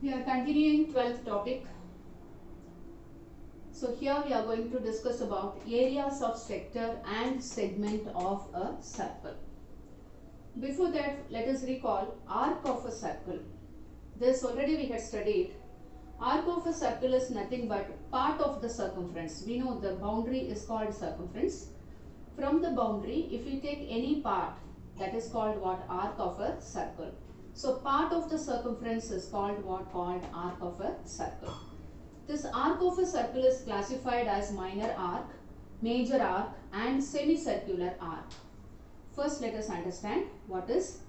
We are continuing 12th topic. So here we are going to discuss about areas of sector and segment of a circle. Before that, let us recall arc of a circle. This already we had studied. Arc of a circle is nothing but part of the circumference. We know the boundary is called circumference. From the boundary, if we take any part, that is called what? Arc of a circle. So part of the circumference is called what? Called arc of a circle. This arc of a circle is classified as minor arc, major arc and semicircular arc. First let us understand what is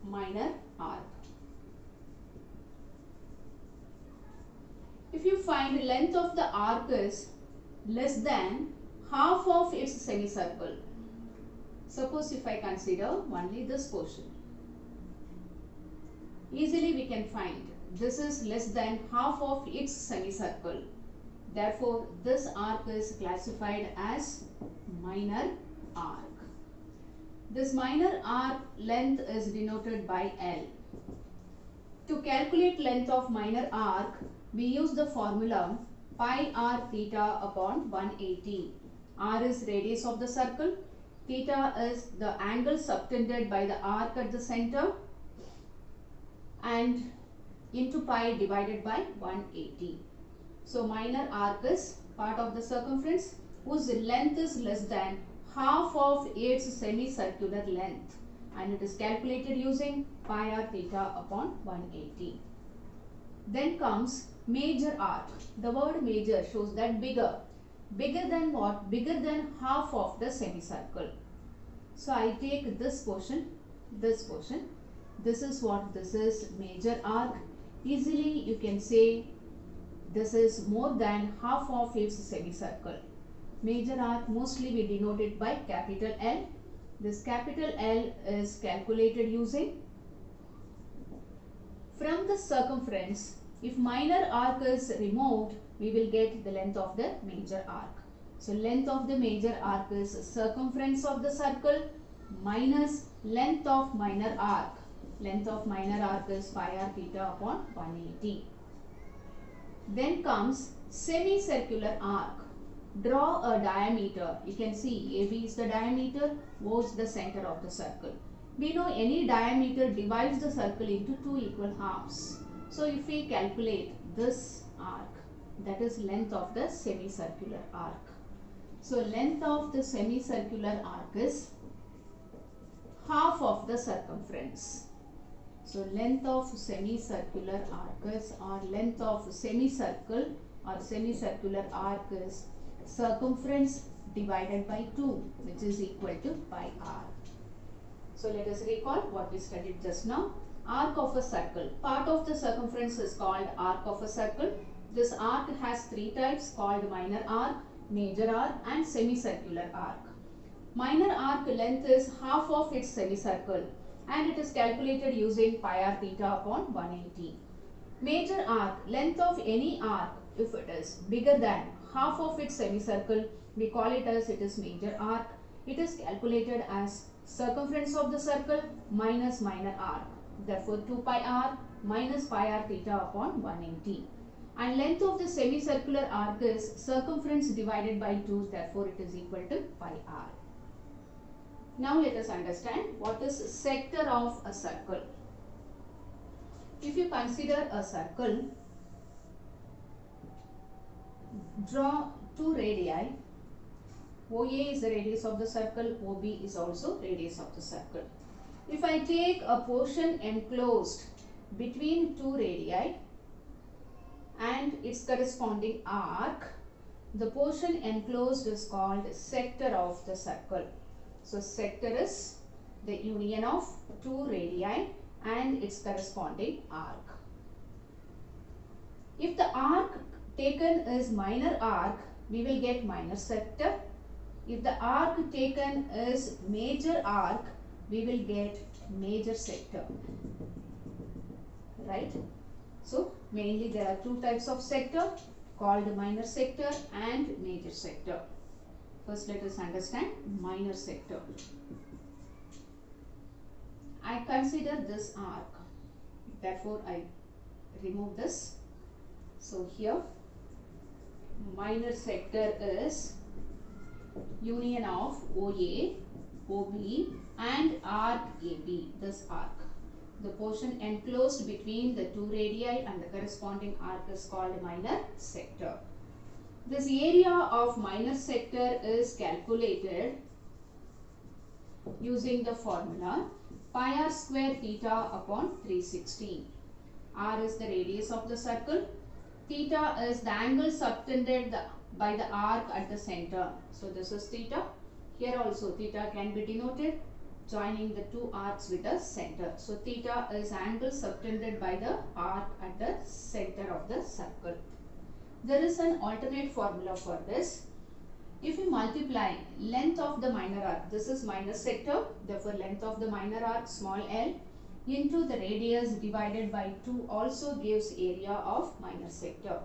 minor arc. If you find length of the arc is less than half of its semicircle. Suppose if I consider only this portion. Easily we can find this is less than half of its semicircle. Therefore, this arc is classified as minor arc. This minor arc length is denoted by L. To calculate length of minor arc, we use the formula pi r theta upon 180. R is radius of the circle. Theta is the angle subtended by the arc at the center and into pi divided by 180. So minor arc is part of the circumference whose length is less than half of its semicircular length and it is calculated using pi r theta upon 180. Then comes major arc. The word major shows that bigger. Bigger than what? Bigger than half of the semicircle. So I take this portion, this portion. This is what? This is major arc. Easily you can say this is more than half of its semicircle. Major arc mostly we denote it by capital L. This capital L is calculated using from the circumference. If minor arc is removed, we will get the length of the major arc. So length of the major arc is circumference of the circle minus length of minor arc. Length of minor arc is pi r theta upon 180. Then comes semicircular arc. Draw a diameter. You can see AB is the diameter, O is the center of the circle. We know any diameter divides the circle into two equal halves. So if we calculate this arc, that is length of the semicircular arc. So length of the semicircular arc is half of the circumference. So length of semicircular arc is, or length of semicircle or semicircular arc is circumference divided by 2, which is equal to pi r. So let us recall what we studied just now. Arc of a circle. Part of the circumference is called arc of a circle. This arc has three types called minor arc, major arc and semicircular arc. Minor arc length is half of its semicircle and it is calculated using pi r theta upon 180. Major arc, length of any arc, if it is bigger than half of its semicircle, we call it as it is major arc. It is calculated as circumference of the circle minus minor arc. Therefore 2 pi r minus pi r theta upon 180. And length of the semicircular arc is circumference divided by 2. Therefore it is equal to pi r. Now let us understand what is sector of a circle. If you consider a circle, draw two radii. OA is the radius of the circle, OB is also radius of the circle. If I take a portion enclosed between two radii and its corresponding arc, the portion enclosed is called sector of the circle. So sector is the union of two radii and its corresponding arc. If the arc taken is minor arc, we will get minor sector. If the arc taken is major arc, we will get major sector. Right? So mainly there are two types of sector called minor sector and major sector. First let us understand minor sector. I consider this arc. Therefore I remove this. So here minor sector is union of OA, OB and arc AB, this arc. The portion enclosed between the two radii and the corresponding arc is called minor sector. This area of minor sector is calculated using the formula pi r square theta upon 360. R is the radius of the circle. Theta is the angle subtended by the arc at the center. So this is theta. Here also theta can be denoted joining the two arcs with the center. So theta is angle subtended by the arc at the center of the circle. There is an alternate formula for this. If we multiply length of the minor arc, this is minor sector, therefore length of the minor arc small l into the radius divided by 2 also gives area of minor sector.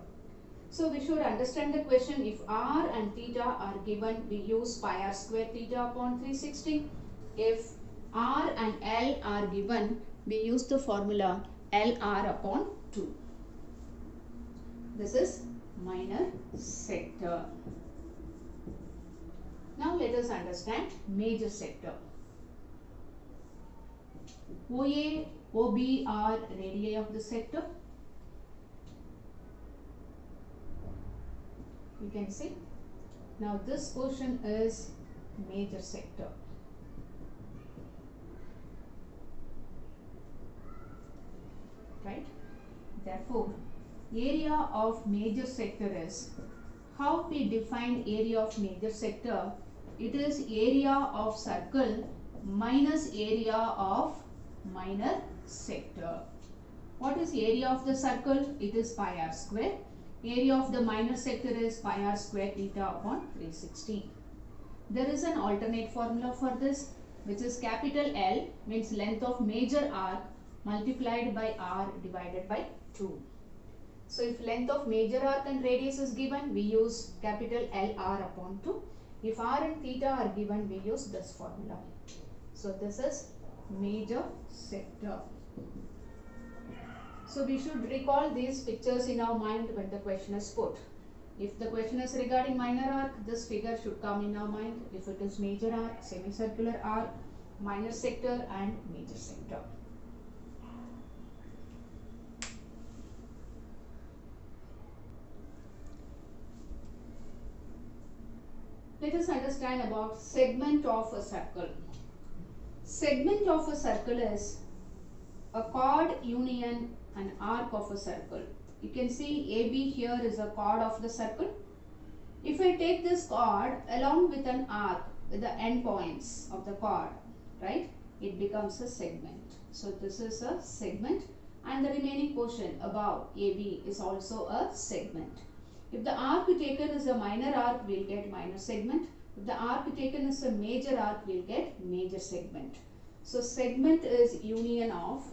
So we should understand the question. If r and theta are given, we use pi r square theta upon 360. If r and l are given, we use the formula LR upon 2. This is minor sector. Now let us understand major sector. OA, OB are radii of the sector. You can see. Now this portion is major sector. Right? Therefore, area of major sector is, how we define area of major sector? It is area of circle minus area of minor sector. What is area of the circle? It is pi r square. Area of the minor sector is pi r square theta upon 360. There is an alternate formula for this, which is capital L means length of major arc multiplied by r divided by 2. So if length of major arc and radius is given, we use capital LR upon 2. If r and theta are given, we use this formula. So this is major sector. So we should recall these pictures in our mind when the question is put. If the question is regarding minor arc, this figure should come in our mind. If it is major arc, semicircular arc, minor sector and major sector. Let us understand about segment of a circle. Segment of a circle is a chord union an arc of a circle. You can see AB here is a chord of the circle. If I take this chord along with an arc with the end points of the chord, right, it becomes a segment. So this is a segment and the remaining portion above AB is also a segment. If the arc taken is a minor arc, we'll get minor segment. If the arc taken is a major arc, we'll get major segment. So segment is union of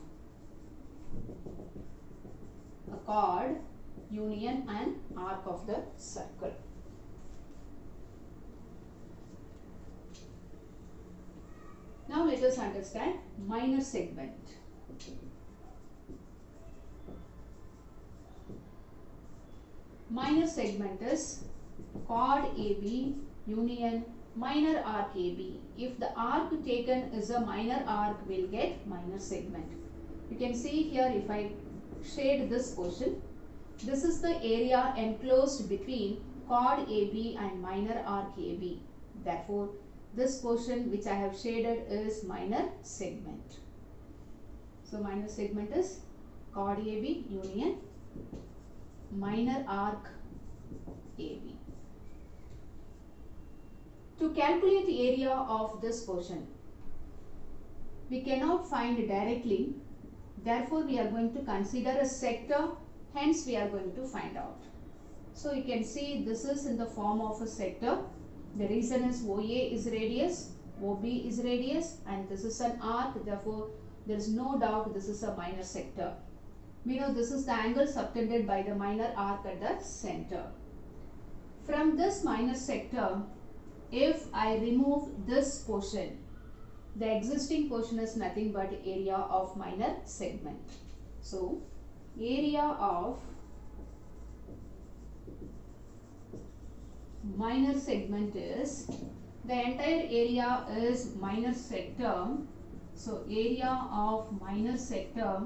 a chord, union and arc of the circle. Now let us understand minor segment. Minor segment is chord AB union minor arc AB. If the arc taken is a minor arc, we'll get minor segment. You can see here, if I shade this portion, this is the area enclosed between chord AB and minor arc AB. Therefore, this portion which I have shaded is minor segment. So minor segment is chord AB union minor arc AB. To calculate the area of this portion, we cannot find directly. Therefore, we are going to consider a sector. Hence, we are going to find out. So, you can see this is in the form of a sector. The reason is OA is radius, OB is radius, and this is an arc. Therefore, there is no doubt this is a minor sector. We know this is the angle subtended by the minor arc at the center. From this minor sector, if I remove this portion, the existing portion is nothing but area of minor segment. So, area of minor segment is, the entire area is minor sector. So area of minor sector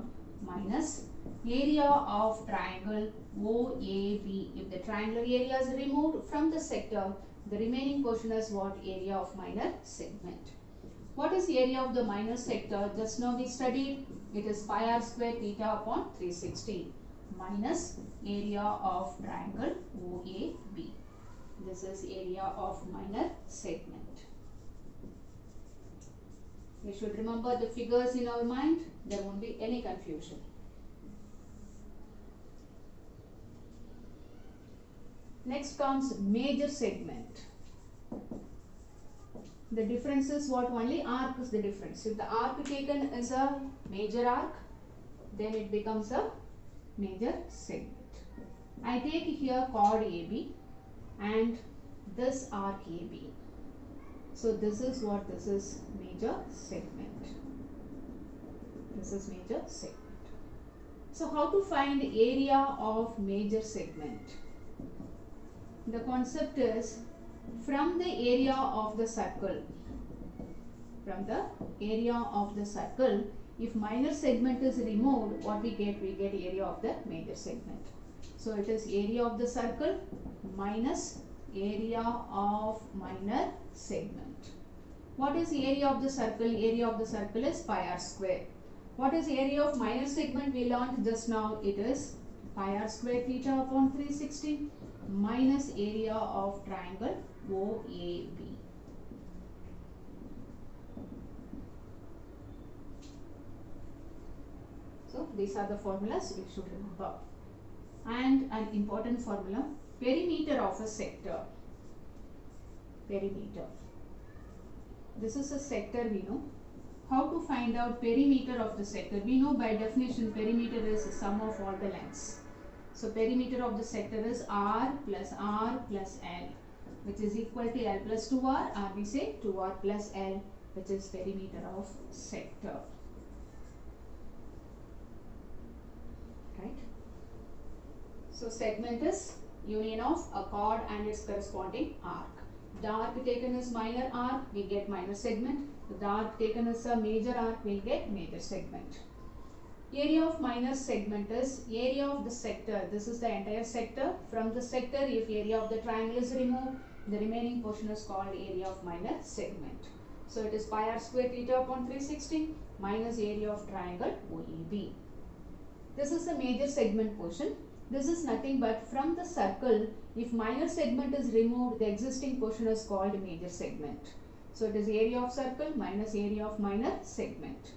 minus area of triangle OAB. If the triangular area is removed from the sector, the remaining portion is what? Area of minor segment. What is area of the minor sector? Just now we studied. It is pi r square theta upon 360 minus area of triangle OAB. This is area of minor segment. We should remember the figures in our mind. There won't be any confusion. Next comes major segment. The difference is what? Only arc is the difference. If the arc taken is a major arc, then it becomes a major segment. I take here chord AB and this arc AB. So this is what? This is major segment. This is major segment. So how to find area of major segment? The concept is, from the area of the circle, if minor segment is removed, what we get? We get area of the major segment. So it is area of the circle minus area of minor segment. What is area of the circle? Area of the circle is pi r square. What is area of minor segment? We learned just now. It is pi r square theta upon 360 minus area of triangle OAB. So these are the formulas we should remember. And an important formula, perimeter of a sector. Perimeter. This is a sector, we know. How to find out perimeter of the sector? We know by definition perimeter is the sum of all the lengths. So perimeter of the sector is R plus L, which is equal to L plus 2R, or we say 2R plus L, which is perimeter of sector. Right? So segment is union of a chord and its corresponding arc. The arc taken is minor arc, we get minor segment. The arc taken is a major arc, we'll get major segment. Area of minor segment is area of the sector. This is the entire sector. From the sector, if area of the triangle is removed, the remaining portion is called area of minor segment. So it is pi r square theta upon 360 minus area of triangle OAB. This is the major segment portion. This is nothing but from the circle, if minor segment is removed, the existing portion is called major segment. So it is area of circle minus area of minor segment.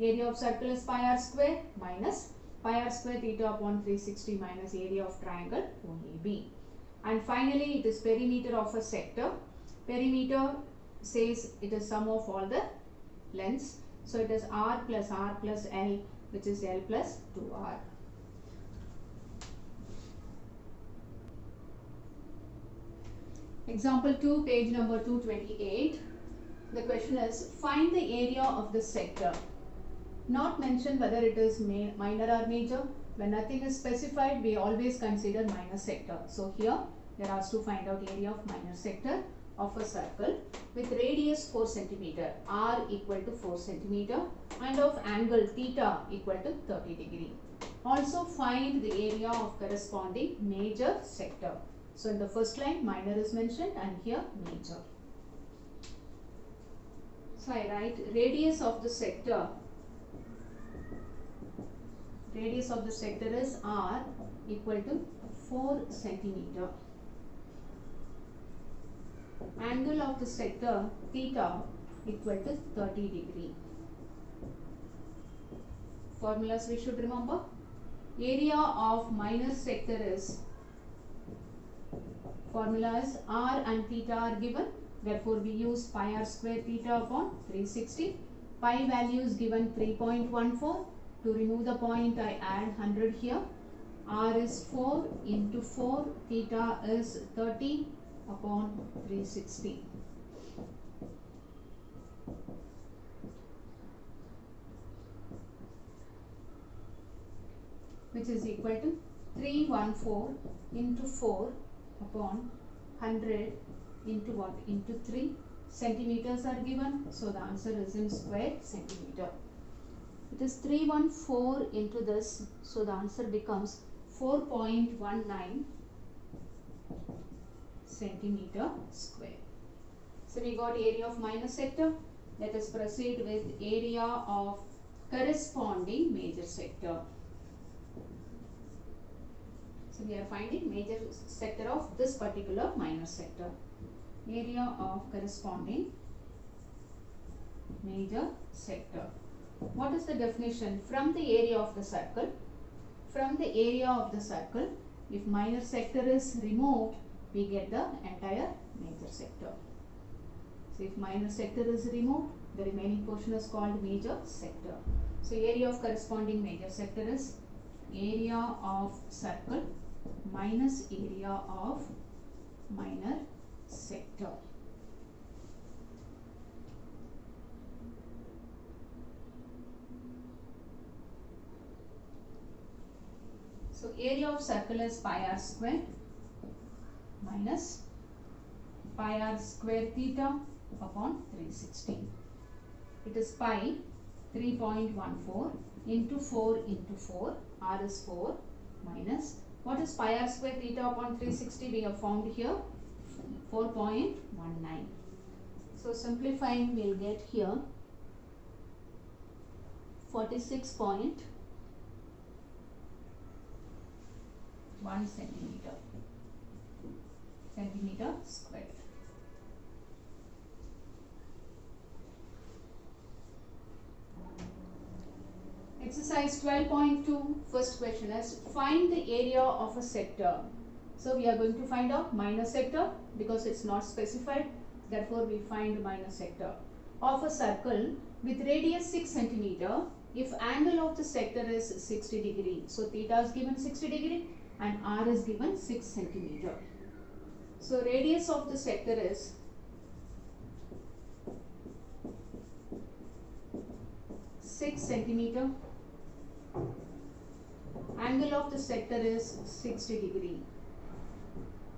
Area of circle is pi r square minus pi r square theta upon 360 minus area of triangle OAB. And finally, it is perimeter of a sector. Perimeter says it is sum of all the lengths. So it is R plus L, which is L plus 2R. Example 2, page number 228. The question is, find the area of the sector. Not mention whether it is minor or major. When nothing is specified, we always consider minor sector. So here, they are asked to find out area of minor sector of a circle with radius 4 cm, r equal to 4 cm, and of angle theta equal to 30 degree. Also find the area of corresponding major sector. So in the first line, minor is mentioned and here major. So I write radius of the sector. Radius of the sector is r equal to 4 cm. Angle of the sector theta equal to 30 degree. Formulas we should remember. Area of minor sector is, formulas r and theta are given. Therefore, we use pi r square theta upon 360. Pi value is given 3.14. To remove the point, I add 100 here. R is 4 into 4. Theta is 30 upon 360. which is equal to 314 into 4 upon 100 into what? Into 3. Centimeters are given, so the answer is in square centimeter. It is 314 into this, so the answer becomes 4.19 centimeter square. So we got area of minor sector. Let us proceed with area of corresponding major sector. So we are finding major sector of this particular minor sector. Area of corresponding major sector. What is the definition? From the area of the circle. From the area of the circle, if minor sector is removed, we get the entire major sector. So if minor sector is removed, the remaining portion is called major sector. So area of corresponding major sector is area of circle minus area of minor sector. So area of circle is pi r square minus pi r square theta upon 360. It is pi 3.14 into 4 into 4, r is 4, minus, what is pi r square theta upon 360? We have found here 4.19. So simplifying, we will get here 46.1 centimeter square. Exercise 12.2, first question is find the area of a sector. So we are going to find out minor sector because it's not specified. Therefore we find minor sector of a circle with radius 6 centimeter. If angle of the sector is 60 degree, so theta is given 60 degree and r is given 6 centimeter. So radius of the sector is 6 centimeter. Angle of the sector is 60 degree.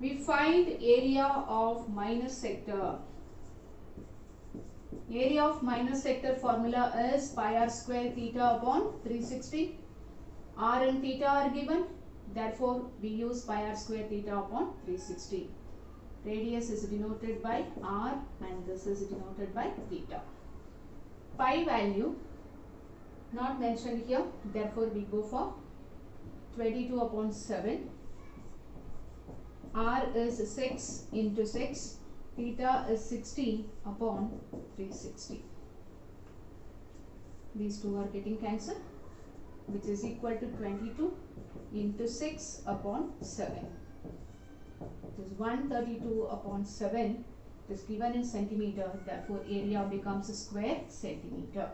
We find area of minor sector. Area of minor sector formula is pi r square theta upon 360. R and theta are given. Therefore, we use pi r square theta upon 360. Radius is denoted by r and this is denoted by theta. Pi value not mentioned here. Therefore, we go for 22 upon 7. R is 6 into 6. Theta is 60 upon 360. These two are getting cancelled, which is equal to 22 into 6 upon 7. It is 132 upon 7. It is given in centimeter. Therefore, area becomes a square centimeter.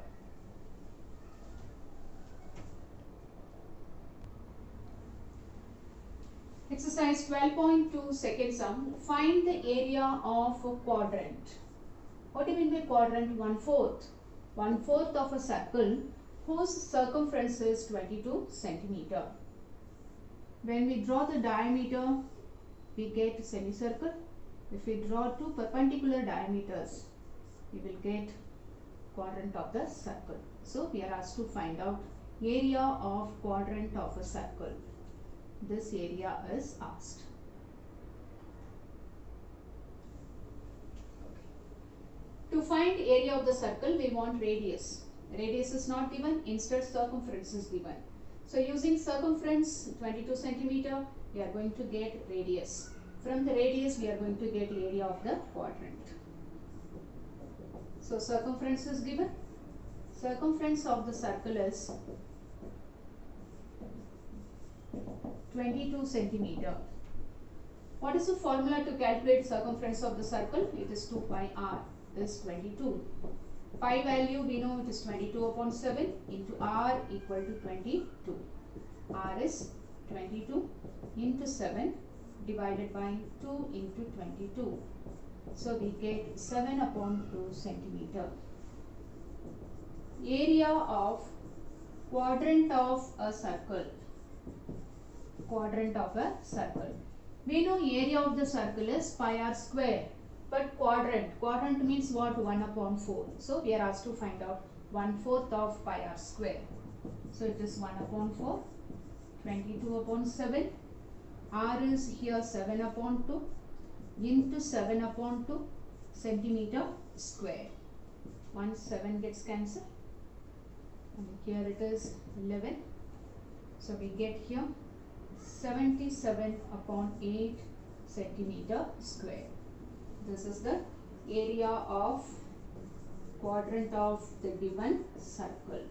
Exercise 12.2, second sum. Find the area of a quadrant. What do you mean by quadrant? 1/4. 1/4 of a circle whose circumference is 22 centimeter. When we draw the diameter, we get semicircle. If we draw two perpendicular diameters, we will get quadrant of the circle. So we are asked to find out area of quadrant of a circle. This area is asked. To find area of the circle, we want radius. Radius is not given, instead circumference is given. So using circumference 22 centimeter, we are going to get radius. From the radius, we are going to get area of the quadrant. So circumference is given. Circumference of the circle is 22 centimeter. What is the formula to calculate circumference of the circle? It is 2 pi r is 22. Pi value we know it is 22 upon 7 into r equal to 22. R is 22 into 7 divided by 2 into 22. So we get 7 upon 2 centimeter. Area of quadrant of a circle. quadrant of a circle. We know area of the circle is pi r square, but quadrant means what? 1 upon 4. So we are asked to find out 1/4 of pi r square. So it is 1 upon 4, 22 upon 7. R is here 7 upon 2 into 7 upon 2 centimeter square. 1 7 gets cancelled. And here it is 11. So we get here 77 upon 8 centimeter square. This is the area of quadrant of the given circle.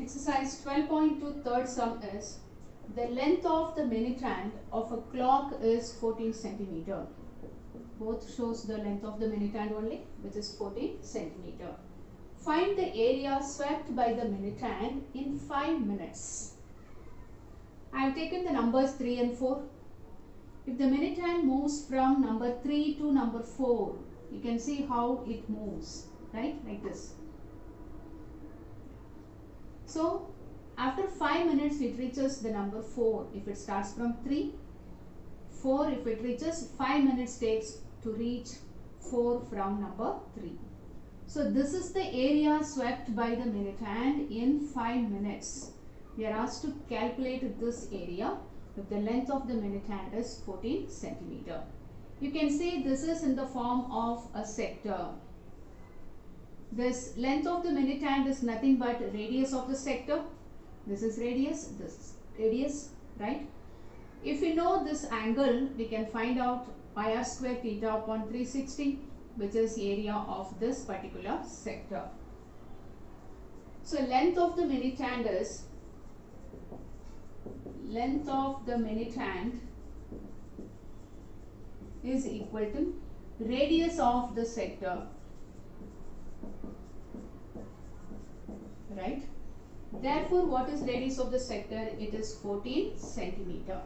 Exercise 12.2 third sum is the length of the minute hand of a clock is 14 centimeter. Both shows the length of the minute hand only, which is 14 centimeter. Find the area swept by the minute hand in 5 minutes. I have taken the numbers 3 and 4. If the minute hand moves from number 3 to number 4, you can see how it moves, right? Like this. So, after 5 minutes it reaches the number 4 if it starts from 3. 4 if it reaches, 5 minutes takes to reach 4 from number 3. So, this is the area swept by the minute hand in 5 minutes. We are asked to calculate this area if the length of the minute hand is 14 centimeter. You can see this is in the form of a sector. This length of the minute hand is nothing but radius of the sector. This is radius, right? If we know this angle, we can find out pi r square theta upon 360, which is area of this particular sector. So length of the minute hand is equal to radius of the sector, right? Therefore, what is radius of the sector? It is 14 centimeter.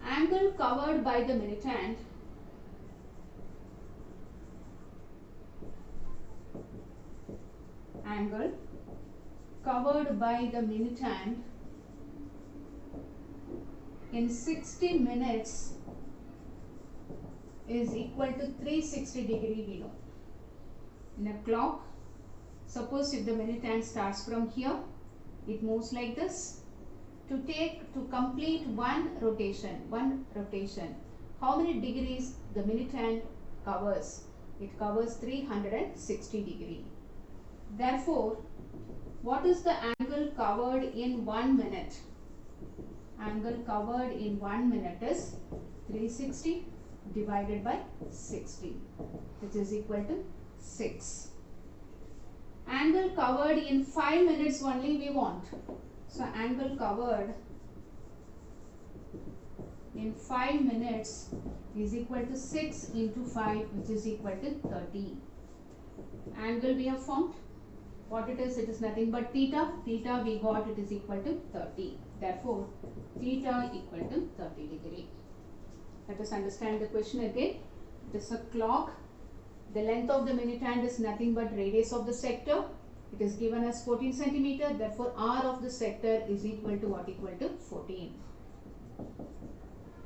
Angle covered by the minute hand in 60 minutes is equal to 360 degree we know. In a clock, suppose if the minute hand starts from here, it moves like this. To complete one rotation, how many degrees the minute hand covers? It covers 360 degree. Therefore, what is the angle covered in 1 minute? Angle covered in 1 minute is 360 divided by 60, which is equal to 6. Angle covered in 5 minutes only we want. So angle covered in 5 minutes is equal to 6 into 5, which is equal to 30. Angle we have formed. What it is nothing but theta. Theta we got, it is equal to 30. Therefore, theta equal to 30 degree. Let us understand the question again. It is a clock. The length of the minute hand is nothing but radius of the sector. It is given as 14 centimeter. Therefore, R of the sector is equal to what? Equal to 14.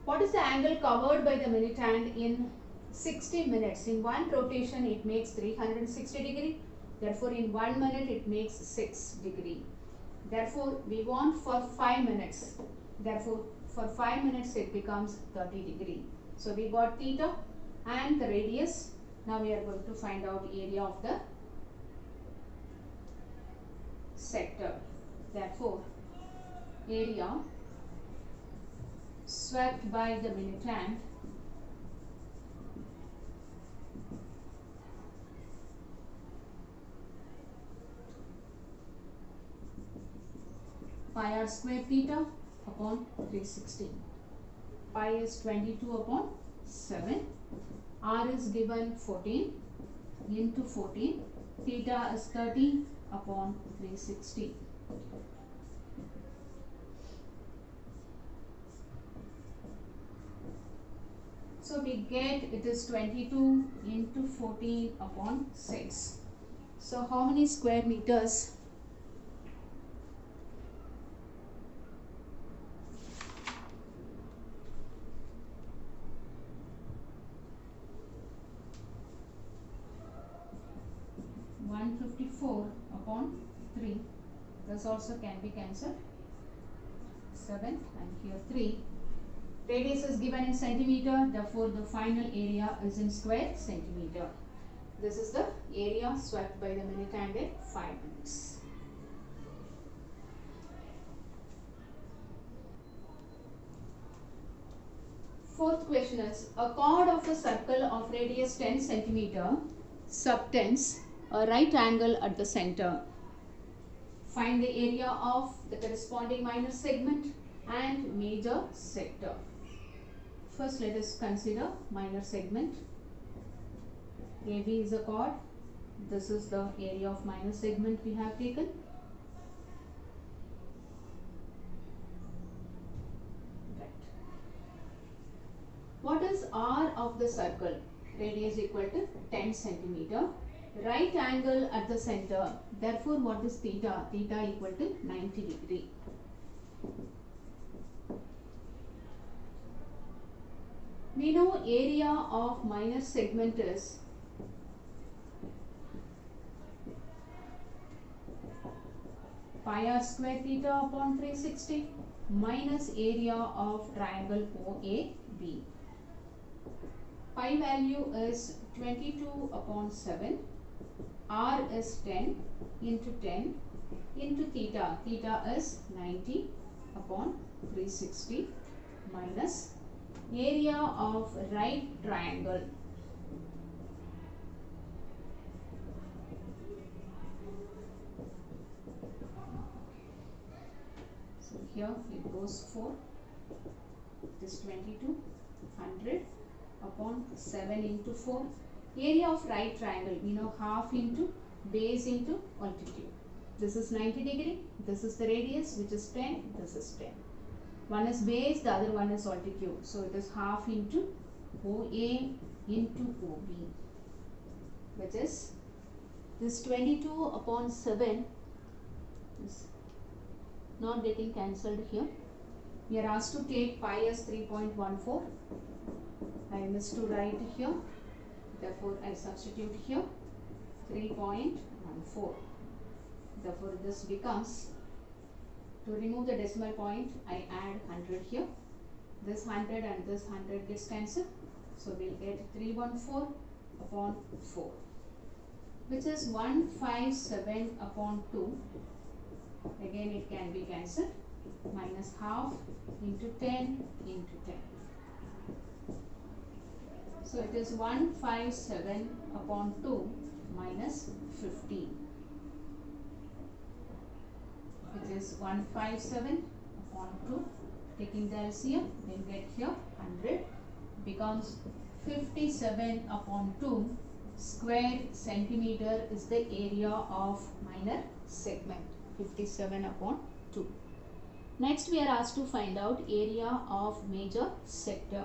What is the angle covered by the minute hand in 60 minutes? In one rotation, it makes 360 degree. Therefore, in 1 minute, it makes 6 degree. Therefore, we want for 5 minutes. Therefore, for 5 minutes, it becomes 30 degree. So, we got theta and the radius. Now, we are going to find out area of the sector. Therefore, area swept by the minute hand pi r square theta upon 360. Pi is 22 upon 7. R is given 14 into 14. Theta is 30 upon 360. So we get it is 22 into 14 upon 6. So how many square meters? One 54 upon 3. This also can be cancelled. 7 and here 3. Radius is given in centimeter, therefore the final area is in square centimeter. This is the area swept by the minute hand in 5 minutes. Fourth question is, a chord of a circle of radius 10 centimeter subtends a right angle at the center. Find the area of the corresponding minor segment and major sector. First let us consider minor segment. AB is a chord. This is the area of minor segment we have taken. Right. What is R of the circle? Radius equal to 10 centimeter. Right angle at the center. Therefore, what is theta? Theta equal to 90 degree. We know area of minor segment is pi r square theta upon 360 minus area of triangle OAB. Pi value is 22 upon 7. R is 10 into 10 into theta. Theta is 90 upon 360 minus area of right triangle. So here it goes 4. It is 22, 100 upon 7 into 4. Area of right triangle, we know half into base into altitude. This is 90 degree. This is the radius, which is 10. This is 10. One is base, the other one is altitude. So it is half into OA into OB, which is this 22 upon 7 is not getting cancelled here. We are asked to take pi as 3.14. I missed to write here. Therefore, I substitute here 3.14. Therefore, this becomes, to remove the decimal point, I add 100 here. This 100 and this 100 gets cancelled. So, we will get 314 upon 4, which is 157 upon 2. Again, it can be cancelled. Minus half into 10 into 10. So, it is 157 upon 2 minus 15, which is 157 upon 2. Taking the LCM, we will get here 100 becomes 57 upon 2 square centimeter is the area of minor segment. 57 upon 2. Next, we are asked to find out area of major sector.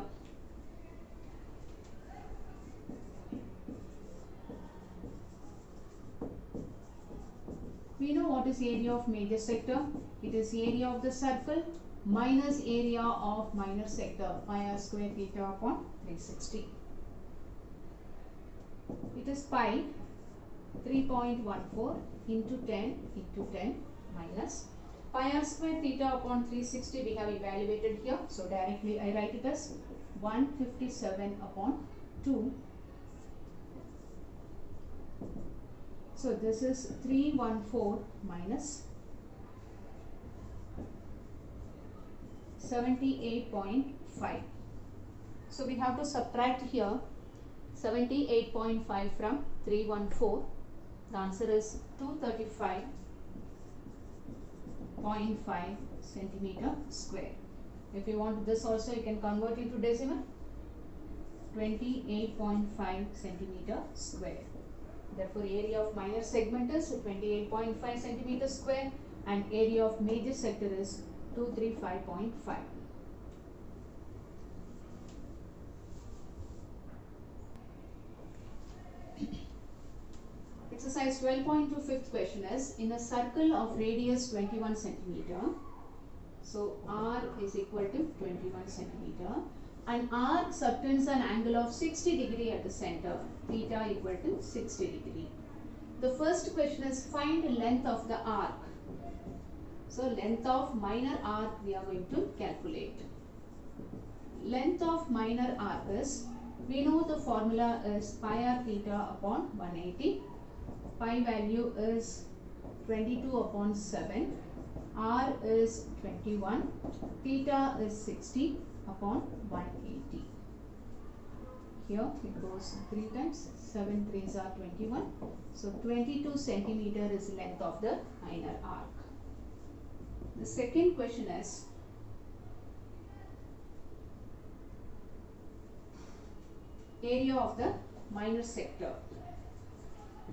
We know what is area of major sector. It is area of the circle minus area of minor sector, pi r square theta upon 360. It is pi 3.14 into 10 into 10 minus pi r square theta upon 360 we have evaluated here. So directly I write it as 157 upon 2. So this is 314 minus 78.5. So we have to subtract here 78.5 from 314. The answer is 235.5 centimeter square. If you want this also, you can convert into decimal. 28.5 centimeter square. Therefore, area of minor segment is 28.5 centimeter square and area of major sector is 235.5. exercise 12.2 fifth question is, in a circle of radius 21 centimeter, so r is equal to 21 centimeter, and arc subtends an angle of 60 degree at the center, theta equal to 60 degree. The first question is, find length of the arc. So length of minor arc we are going to calculate. Length of minor arc is, we know the formula is pi r theta upon 180. Pi value is 22 upon 7. R is 21. Theta is 60 upon 180. Here it goes 3 times. 7 3s are 21. So 22 centimeter is length of the minor arc. The second question is, area of the minor sector.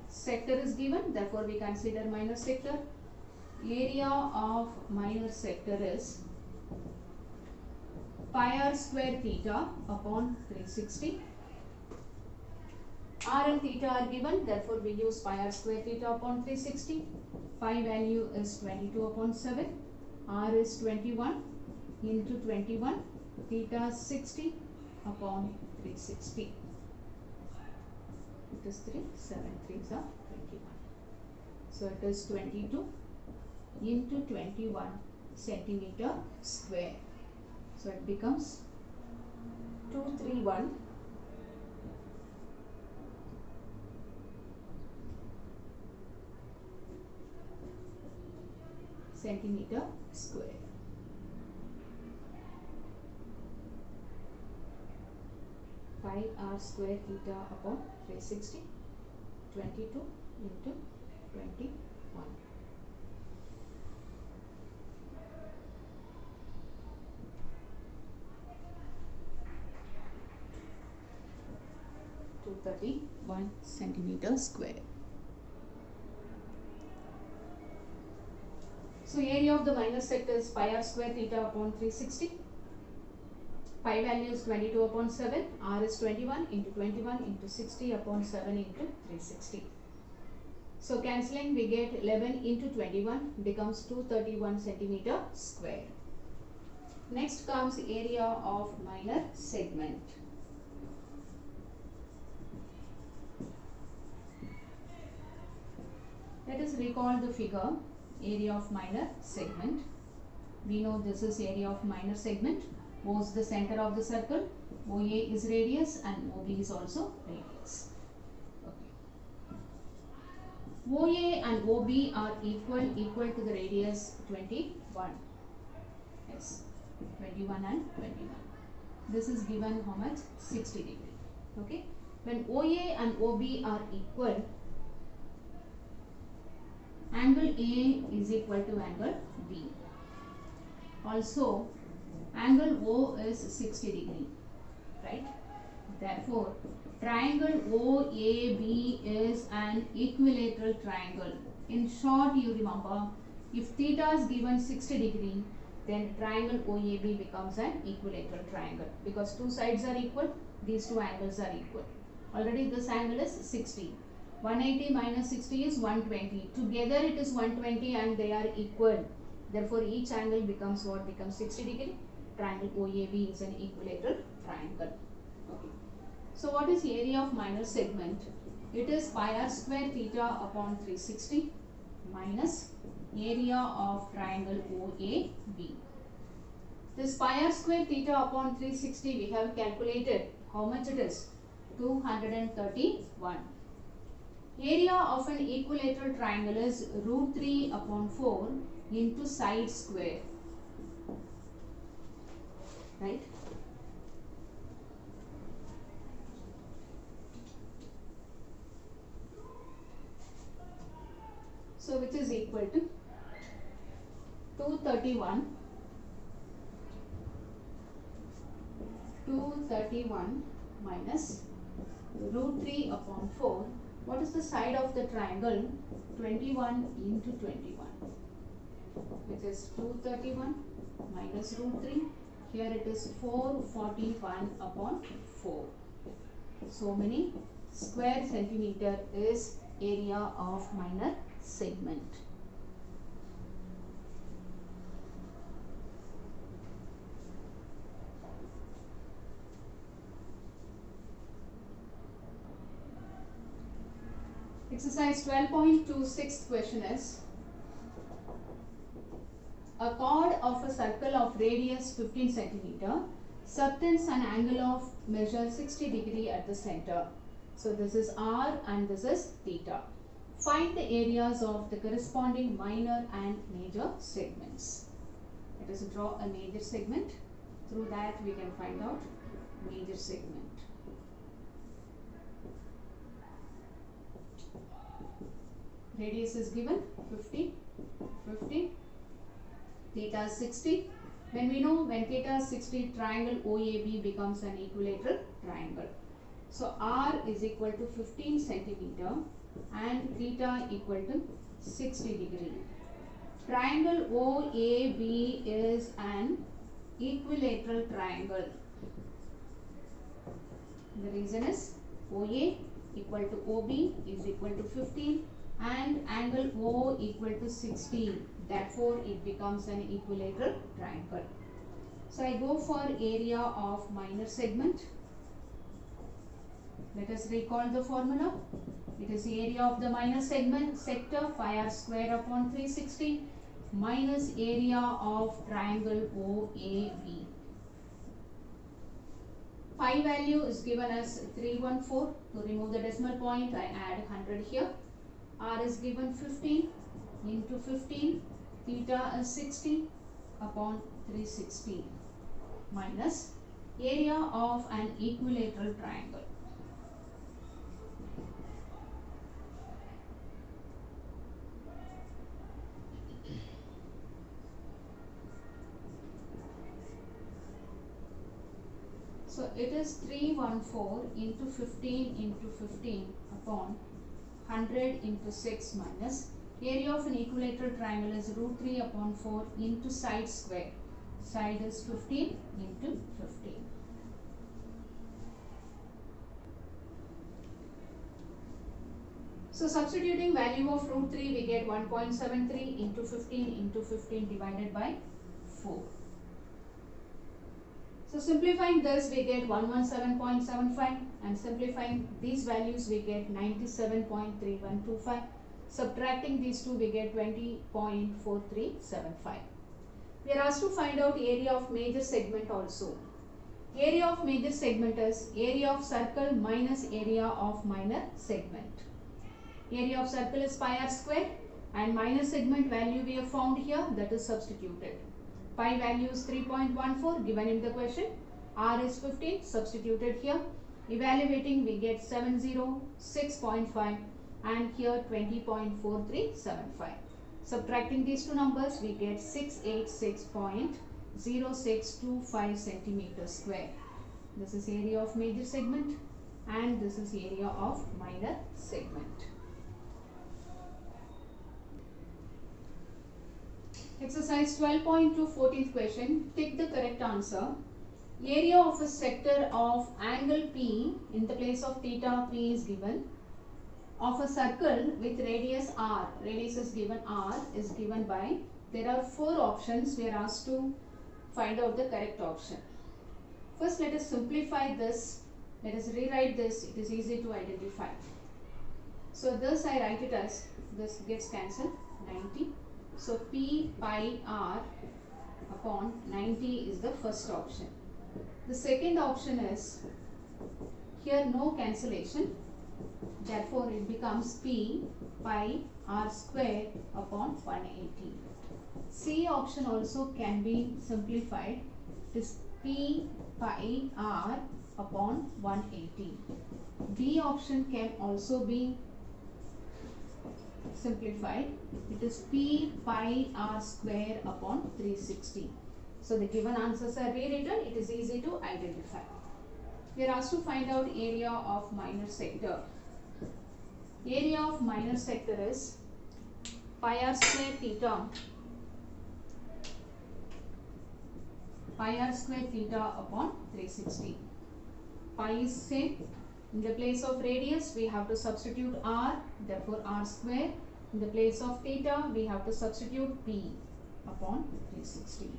Sector is given, therefore we consider minor sector. Area of minor sector is pi r square theta upon 360. R and theta are given, therefore we use pi r square theta upon 360. Pi value is 22 upon 7. R is 21 into 21. Theta 60 upon 360. It is 3, 7 3s are 21. So it is 22 into 21 centimeter square. So it becomes 231 centimeter square. Pi r square theta upon 360, 22 into 21. To 31 centimeter square. So area of the minor sector is pi r square theta upon 360. Pi value is 22 upon 7. R is 21 into 21 into 60 upon 7 into 360. So cancelling, we get 11 into 21 becomes 231 centimeter square. Next comes area of minor segment. Let us recall the figure, area of minor segment. We know this is area of minor segment. O is the center of the circle, OA is radius and OB is also radius. Okay. OA and OB are equal to the radius 21. Yes, 21 and 21. This is given how much? 60 degree. Okay. When OA and OB are equal, angle A is equal to angle B. Also, angle O is 60 degree, right? Therefore, triangle OAB is an equilateral triangle. In short, you remember, if theta is given 60 degree, then triangle OAB becomes an equilateral triangle because two sides are equal, these two angles are equal. Already this angle is 60. 180 minus 60 is 120. Together it is 120 and they are equal. Therefore, each angle becomes what? Becomes 60 degree. Triangle OAB is an equilateral triangle. Okay. So what is area of minor segment? It is pi r square theta upon 360 minus area of triangle OAB. This pi r square theta upon 360 we have calculated how much it is? 231. Area of an equilateral triangle is root 3 upon 4 into side square. Right? So which is equal to 231 minus root 3 upon 4. What is the side of the triangle? 21 into 21, which is 231 minus root 3. Here it is 441 upon 4. So many square centimeter is area of minor segment. Exercise 12.2 sixth question is, a chord of a circle of radius 15 centimeter subtends an angle of measure 60 degree at the center. So this is R and this is theta. Find the areas of the corresponding minor and major segments. Let us draw a major segment. Through that we can find out major segment. Radius is given 50, 50, theta is 60. When we know when theta is 60, triangle OAB becomes an equilateral triangle. So R is equal to 15 centimeter and theta equal to 60 degree. Triangle OAB is an equilateral triangle. The reason is OA equal to OB is equal to 15 and angle O equal to 60. Therefore, it becomes an equilateral triangle. So, I go for area of minor segment. Let us recall the formula. It is the area of the minor segment sector pi r square upon 360 minus area of triangle OAB. Pi value is given as 314. To remove the decimal point, I add 100 here. R is given 15 into 15, theta is 60 upon 360 minus area of an equilateral triangle. So it is 314 into 15 into 15 upon 100 into 6 minus area of an equilateral triangle is root 3 upon 4 into side square. Side is 15 into 15. So substituting value of root 3, we get 1.73 into 15 divided by 4. So simplifying this, we get 117.75 and simplifying these values, we get 97.3125. Subtracting these two, we get 20.4375. We are asked to find out area of major segment also. Area of major segment is area of circle minus area of minor segment. Area of circle is pi r square and minor segment value we have found here, that is substituted. Pi value is 3.14 given in the question. R is 15 substituted here. Evaluating we get 706.5 and here 20.4375. Subtracting these two numbers we get 686.0625 centimeters square. This is area of major segment and this is area of minor segment. Exercise 12.2 14th question. Take the correct answer. Area of a sector of angle P in the place of theta P is given. Of a circle with radius R, radius is given R, is given by, there are 4 options. We are asked to find out the correct option. First let us simplify this. Let us rewrite this. It is easy to identify. So this I write it as, this gets cancelled, 90. So P pi R upon 90 is the first option. The second option is, here no cancellation, therefore it becomes P pi R square upon 180. C option also can be simplified. It is P pi R upon 180. D option can also be simplified. It is P pi R square upon 360. So the given answers are rewritten. It is easy to identify. We are asked to find out area of minor sector. Area of minor sector is pi r square theta. Pi r square theta upon 360. Pi is same. In the place of radius, we have to substitute r, therefore r square. In the place of theta, we have to substitute p upon 360.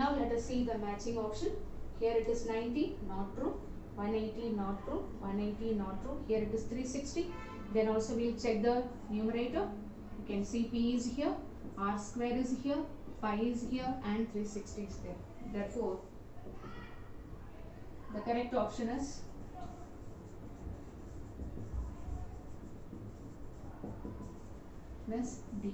Now let us see the matching option. Here it is 90, not true. 180, not true. 180, not true. Here it is 360. Then also we will check the numerator. You can see p is here, r square is here, pi is here, and 360 is there. Therefore, the correct option is D.